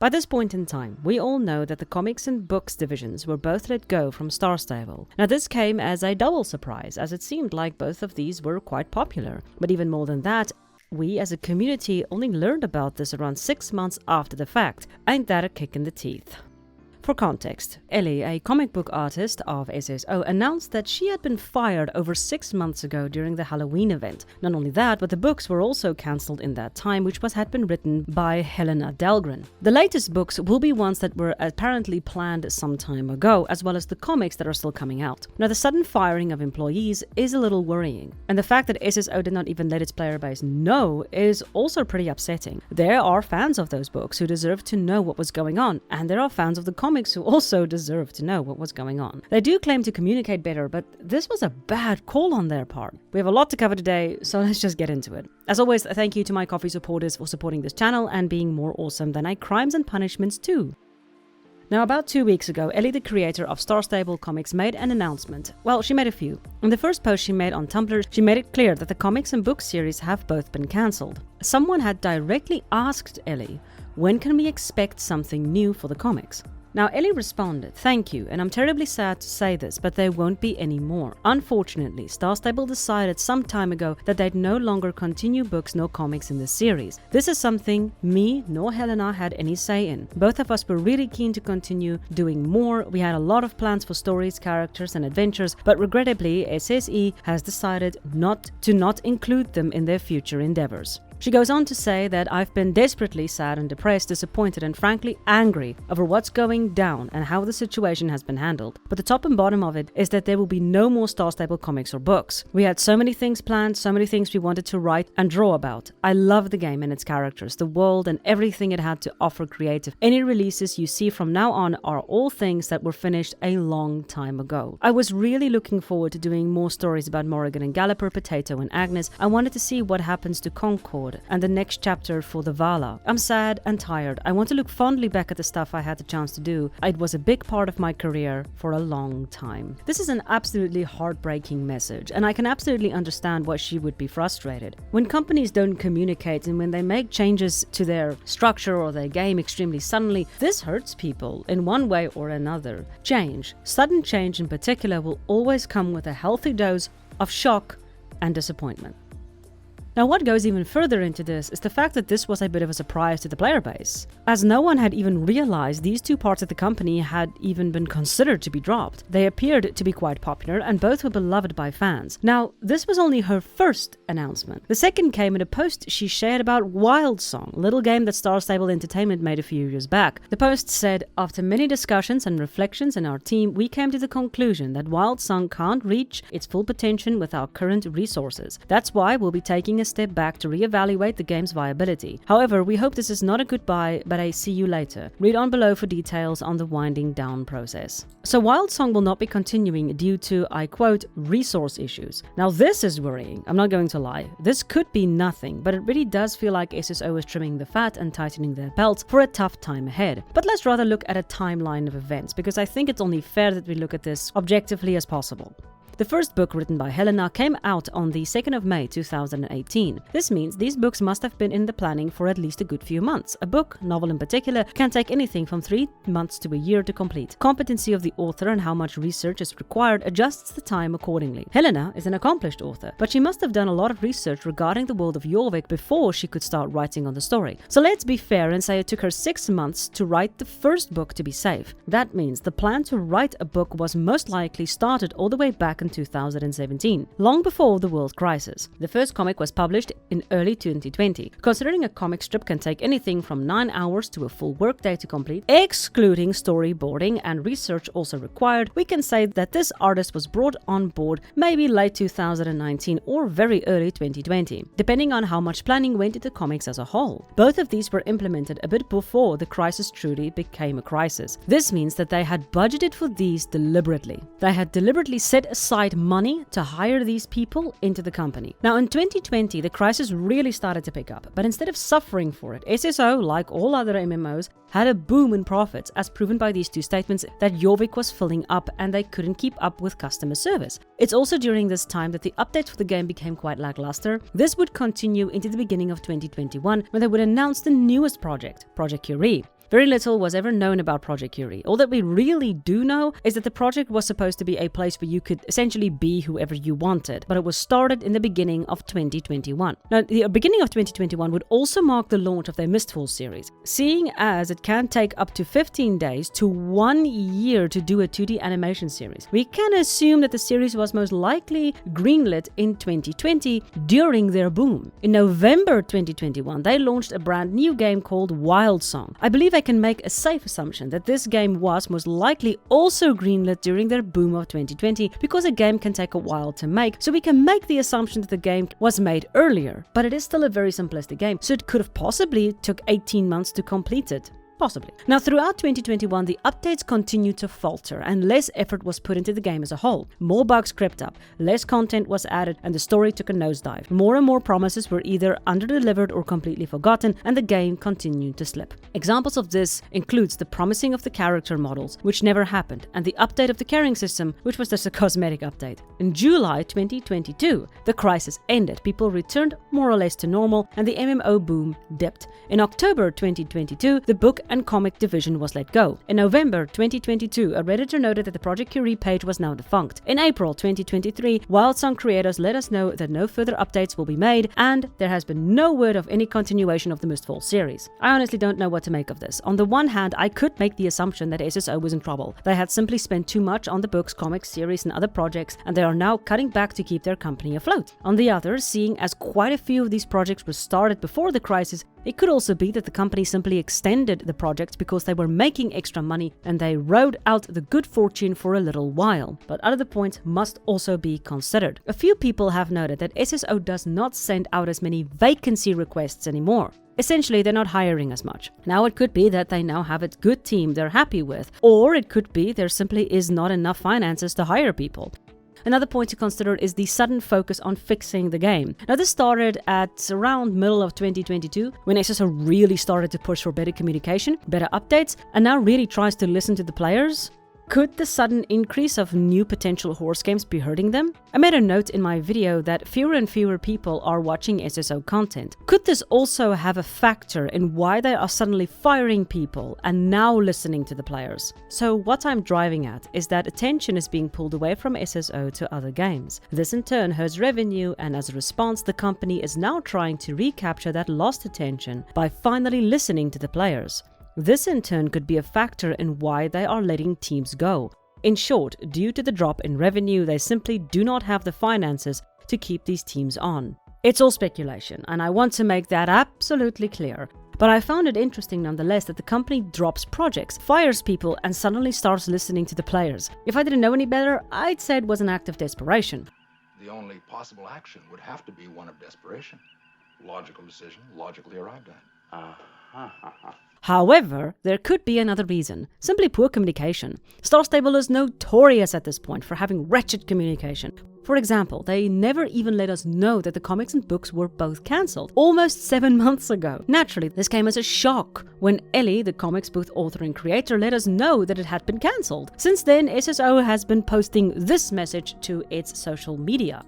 By this point in time, we all know that the comics and books divisions were both let go from Star Stable. Now this came as a double surprise, as it seemed like both of these were quite popular. But even more than that, we as a community only learned about this around 6 months after the fact. Ain't that a kick in the teeth? For context, Ellie, a comic book artist of SSO, announced that she had been fired over 6 months ago during the Halloween event. Not only that, but the books were also cancelled in that time, which had been written by Helena Dahlgren. The latest books will be ones that were apparently planned some time ago, as well as the comics that are still coming out. Now, the sudden firing of employees is a little worrying, and the fact that SSO did not even let its player base know is also pretty upsetting. There are fans of those books who deserve to know what was going on, and there are fans of the comics who also deserve to know what was going on. They do claim to communicate better, but this was a bad call on their part. We have a lot to cover today, so let's just get into it. As always, thank you to my coffee supporters for supporting this channel and being more awesome than Crimes and Punishments too. Now, about 2 weeks ago, Ellie, the creator of Star Stable Comics, made an announcement. Well, she made a few. In the first post she made on Tumblr, she made it clear that the comics and book series have both been cancelled. Someone had directly asked Ellie, when can we expect something new for the comics? Now, Ellie responded, "Thank you, and I'm terribly sad to say this, but there won't be any more. Unfortunately, Star Stable decided some time ago that they'd no longer continue books nor comics in this series. This is something me nor Helena had any say in. Both of us were really keen to continue doing more. We had a lot of plans for stories, characters, and adventures, but regrettably, SSE has decided not to include them in their future endeavors." She goes on to say that I've been desperately sad and depressed, disappointed and frankly angry over what's going down and how the situation has been handled. But the top and bottom of it is that there will be no more Star Stable comics or books. We had so many things planned, so many things we wanted to write and draw about. I love the game and its characters, the world and everything it had to offer creative. Any releases you see from now on are all things that were finished a long time ago. I was really looking forward to doing more stories about Morrigan and Galloper, Potato and Agnes. I wanted to see what happens to Concord and the next chapter for the Vala. I'm sad and tired. I want to look fondly back at the stuff I had the chance to do. It was a big part of my career for a long time. This is an absolutely heartbreaking message, and I can absolutely understand why she would be frustrated. When companies don't communicate and when they make changes to their structure or their game extremely suddenly, this hurts people in one way or another. Change, sudden change in particular, will always come with a healthy dose of shock and disappointment. Now, what goes even further into this is the fact that this was a bit of a surprise to the player base, as no one had even realized these two parts of the company had even been considered to be dropped. They appeared to be quite popular and both were beloved by fans. Now, this was only her first announcement. The second came in a post she shared about Wildsong, a little game that Star Stable Entertainment made a few years back. The post said, "After many discussions and reflections in our team, we came to the conclusion that Wildsong can't reach its full potential with our current resources. That's why we'll be taking a step back to reevaluate the game's viability. However, we hope this is not a goodbye, but a see you later. Read on below for details on the winding down process." So Wildsong will not be continuing due to, I quote, resource issues. Now this is worrying, I'm not going to lie. This could be nothing, but it really does feel like SSO is trimming the fat and tightening their belts for a tough time ahead. But let's rather look at a timeline of events, because I think it's only fair that we look at this objectively as possible. The first book, written by Helena, came out on the 2nd of May 2018. This means these books must have been in the planning for at least a good few months. A book, novel in particular, can take anything from 3 months to a year to complete. Competency of the author and how much research is required adjusts the time accordingly. Helena is an accomplished author, but she must have done a lot of research regarding the world of Jorvik before she could start writing on the story. So let's be fair and say it took her 6 months to write the first book to be safe. That means the plan to write a book was most likely started all the way back in 2017, long before the world crisis. The first comic was published in early 2020. Considering a comic strip can take anything from 9 hours to a full workday to complete, excluding storyboarding and research also required, we can say that this artist was brought on board maybe late 2019 or very early 2020, depending on how much planning went into comics as a whole. Both of these were implemented a bit before the crisis truly became a crisis. This means that they had budgeted for these deliberately. They had deliberately set aside money to hire these people into the company. Now, in 2020, the crisis really started to pick up, but instead of suffering for it, SSO, like all other MMOs, had a boom in profits, as proven by these two statements that Jorvik was filling up and they couldn't keep up with customer service. It's also during this time that the updates for the game became quite lackluster. This would continue into the beginning of 2021, when they would announce the newest project, Project Curie. Very little was ever known about Project Curie. All that we really do know is that the project was supposed to be a place where you could essentially be whoever you wanted, but it was started in the beginning of 2021. Now, the beginning of 2021 would also mark the launch of their Mistfall series, seeing as it can take up to 15 days to 1 year to do a 2D animation series. We can assume that the series was most likely greenlit in 2020 during their boom. In November 2021, they launched a brand new game called Wildsong. I believe I can make a safe assumption that this game was most likely also greenlit during their boom of 2020 because a game can take a while to make, so we can make the assumption that the game was made earlier, but it is still a very simplistic game, so it could have possibly took 18 months to complete it. Possibly. Now, throughout 2021, the updates continued to falter and less effort was put into the game as a whole. More bugs crept up, less content was added, and the story took a nosedive. More and more promises were either under-delivered or completely forgotten, and the game continued to slip. Examples of this includes the promising of the character models, which never happened, and the update of the carrying system, which was just a cosmetic update. In July 2022, the crisis ended, people returned more or less to normal, and the MMO boom dipped. In October 2022, the book and comic division was let go. In November 2022, a Redditor noted that the Project Curie page was now defunct. In April 2023, Wildsong creators let us know that no further updates will be made, and there has been no word of any continuation of the Mistfall series. I honestly don't know what to make of this. On the one hand, I could make the assumption that SSO was in trouble. They had simply spent too much on the books, comics, series, and other projects, and they are now cutting back to keep their company afloat. On the other, seeing as quite a few of these projects were started before the crisis, it could also be that the company simply extended the projects because they were making extra money and they rode out the good fortune for a little while. But other points must also be considered. A few people have noted that SSO does not send out as many vacancy requests anymore. Essentially, they're not hiring as much. Now, it could be that they now have a good team they're happy with, or it could be there simply is not enough finances to hire people. Another point to consider is the sudden focus on fixing the game. Now, this started at around middle of 2022, when SSO really started to push for better communication, better updates, and now really tries to listen to the players. Could the sudden increase of new potential horse games be hurting them? I made a note in my video that fewer and fewer people are watching SSO content. Could this also have a factor in why they are suddenly firing people and now listening to the players? So what I'm driving at is that attention is being pulled away from SSO to other games. This in turn hurts revenue, and as a response, the company is now trying to recapture that lost attention by finally listening to the players. This in turn could be a factor in why they are letting teams go. In short, due to the drop in revenue, they simply do not have the finances to keep these teams on. It's all speculation, and I want to make that absolutely clear. But I found it interesting nonetheless that the company drops projects, fires people, and suddenly starts listening to the players. If I didn't know any better, I'd say it was an act of desperation. The only possible action would have to be one of desperation. Logical decision, logically arrived at. However, there could be another reason, simply poor communication. Star Stable is notorious at this point for having wretched communication. For example, they never even let us know that the comics and books were both cancelled, almost 7 months ago. Naturally, this came as a shock when Ellie, the comics both author and creator, let us know that it had been cancelled. Since then, SSO has been posting this message to its social media.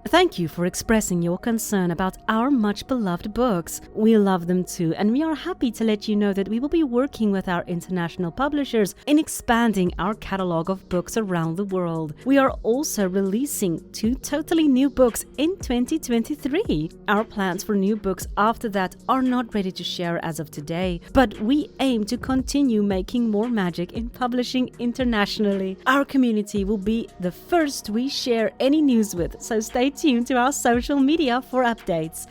Thank you for expressing your concern about our much-beloved books. We love them too, and we are happy to let you know that we will be working with our international publishers in expanding our catalog of books around the world. We are also releasing 2 totally new books in 2023. Our plans for new books after that are not ready to share as of today, but we aim to continue making more magic in publishing internationally. Our community will be the first we share any news with, so stay tuned to our social media for updates.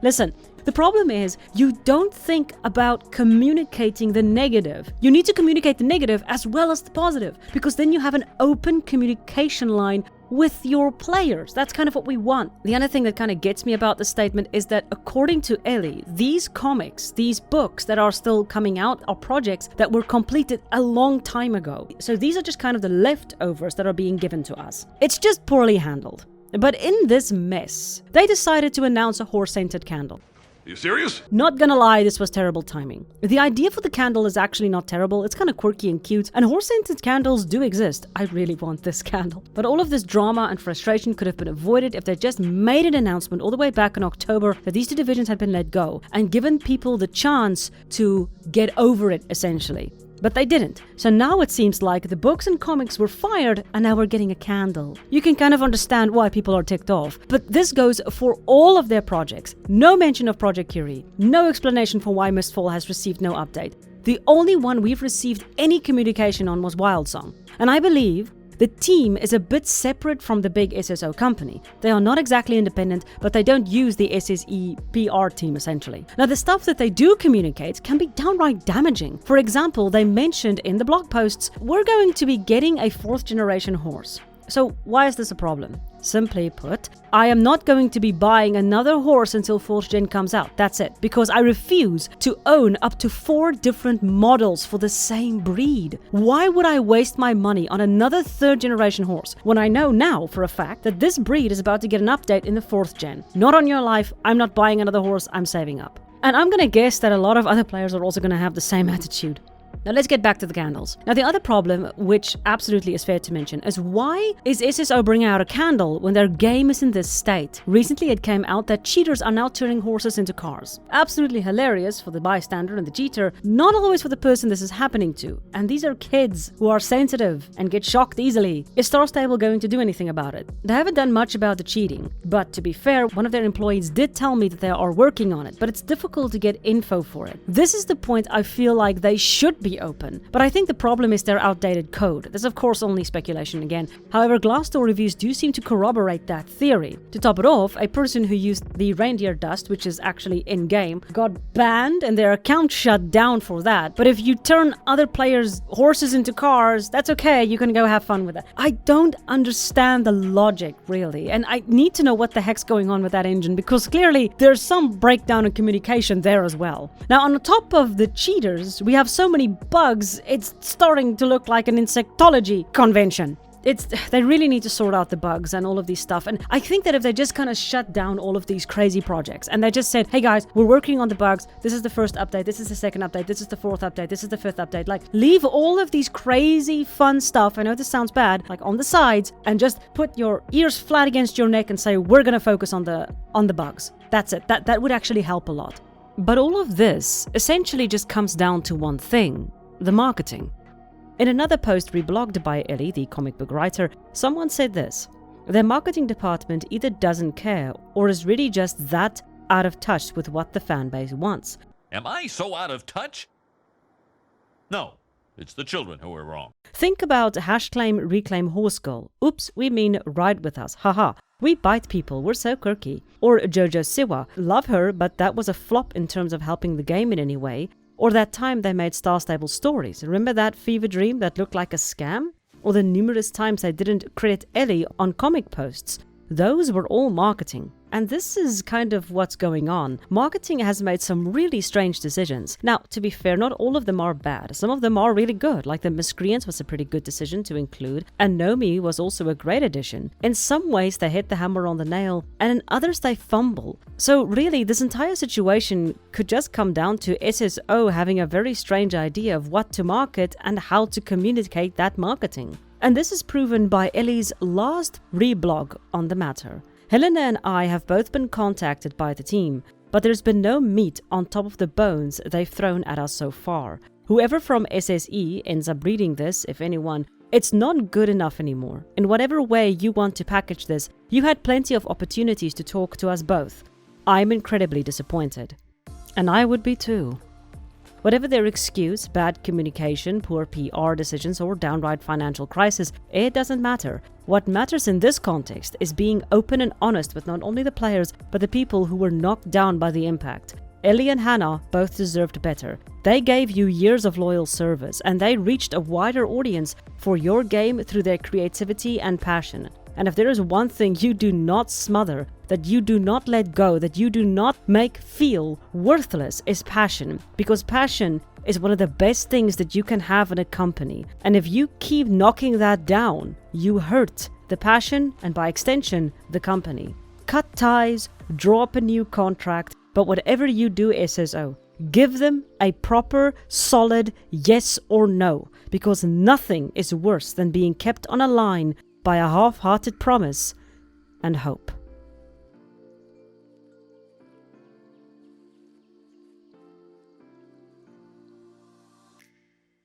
Listen. The problem is, you don't think about communicating the negative. You need to communicate the negative as well as the positive, because then you have an open communication line with your players. That's kind of what we want. The other thing that kind of gets me about this statement is that according to Ellie, these comics, these books that are still coming out are projects that were completed a long time ago. So these are just kind of the leftovers that are being given to us. It's just poorly handled. But in this mess, they decided to announce a horse-scented candle. You serious? Not gonna lie, this was terrible timing. The idea for the candle is actually not terrible, it's kind of quirky and cute, and horse-scented candles do exist. I really want this candle. But all of this drama and frustration could have been avoided if they just made an announcement all the way back in October that these two divisions had been let go, and given people the chance to get over it, essentially. But they didn't. So now it seems like the books and comics were fired and now we're getting a candle. You can kind of understand why people are ticked off. But this goes for all of their projects. No mention of Project Curie. No explanation for why Mistfall has received no update. The only one we've received any communication on was Wildsong. And I believe the team is a bit separate from the big SSO company. They are not exactly independent, but they don't use the SSE PR team essentially. Now the stuff that they do communicate can be downright damaging. For example, they mentioned in the blog posts, we're going to be getting a 4th generation horse. So why is this a problem? Simply put, I am not going to be buying another horse until 4th gen comes out. That's it. Because I refuse to own up to 4 different models for the same breed. Why would I waste my money on another 3rd generation horse when I know now for a fact that this breed is about to get an update in the 4th gen? Not on your life. I'm not buying another horse. I'm saving up. And I'm gonna guess that a lot of other players are also gonna have the same attitude. Now let's get back to the candles. Now the other problem, which absolutely is fair to mention, is why is SSO bringing out a candle when their game is in this state? Recently it came out that cheaters are now turning horses into cars. Absolutely hilarious for the bystander and the cheater, not always for the person this is happening to. And these are kids who are sensitive and get shocked easily. Is Star Stable going to do anything about it? They haven't done much about the cheating, but to be fair, one of their employees did tell me that they are working on it, but it's difficult to get info for it. This is the point I feel like they should be open, but I think the problem is their outdated code. This is of course only speculation again. However, Glassdoor reviews do seem to corroborate that theory. To top it off, a person who used the reindeer dust, which is actually in-game, got banned and their account shut down for that. But if you turn other players' horses into cars, that's okay, you can go have fun with that. I don't understand the logic, really, and I need to know what the heck's going on with that engine, because clearly there's some breakdown in communication there as well. Now, on top of the cheaters, we have so many bugs, it's starting to look like an insectology convention. They really need to sort out the bugs and all of these stuff. And I think that if they just kind of shut down all of these crazy projects and they just said, hey guys, we're working on the bugs. This is the 1st update. This is the 2nd update. This is the 4th update. This is the 5th update. Like, leave all of these crazy fun stuff, I know this sounds bad, like on the sides, and just put your ears flat against your neck and say, we're going to focus on the bugs. That's it. That would actually help a lot. But all of this essentially just comes down to one thing: the marketing. In another post reblogged by Ellie, the comic book writer, someone said this: their marketing department either doesn't care or is really just that out of touch with what the fanbase wants. Am I so out of touch? No, it's the children who are wrong. Think about #claim reclaim horse girl. Oops, we mean ride with us. Haha. We bite people, we're so quirky. Or Jojo Siwa. Love her, but that was a flop in terms of helping the game in any way. Or that time they made Star Stable stories. Remember that fever dream that looked like a scam? Or the numerous times they didn't credit Ellie on comic posts. Those were all marketing. And this is kind of what's going on. Marketing has made some really strange decisions. Now, to be fair, not all of them are bad. Some of them are really good, like the Miscreants was a pretty good decision to include, and Nomi was also a great addition. In some ways, they hit the hammer on the nail, and in others, they fumble. So really, this entire situation could just come down to SSO having a very strange idea of what to market and how to communicate that marketing. And this is proven by Ellie's last reblog on the matter. Helena and I have both been contacted by the team, but there's been no meat on top of the bones they've thrown at us so far. Whoever from SSE ends up reading this, if anyone, it's not good enough anymore. In whatever way you want to package this, you had plenty of opportunities to talk to us both. I'm incredibly disappointed. And I would be too. Whatever their excuse, bad communication, poor PR decisions, or downright financial crisis, it doesn't matter. What matters in this context is being open and honest with not only the players, but the people who were knocked down by the impact. Ellie and Hannah both deserved better. They gave you years of loyal service, and they reached a wider audience for your game through their creativity and passion. And if there is one thing you do not smother, that you do not let go, that you do not make feel worthless, is passion. Because passion is one of the best things that you can have in a company. And if you keep knocking that down, you hurt the passion and by extension, the company. Cut ties, draw up a new contract, But whatever you do, SSO, give them a proper, solid yes or no, because nothing is worse than being kept on a line by a half-hearted promise and hope.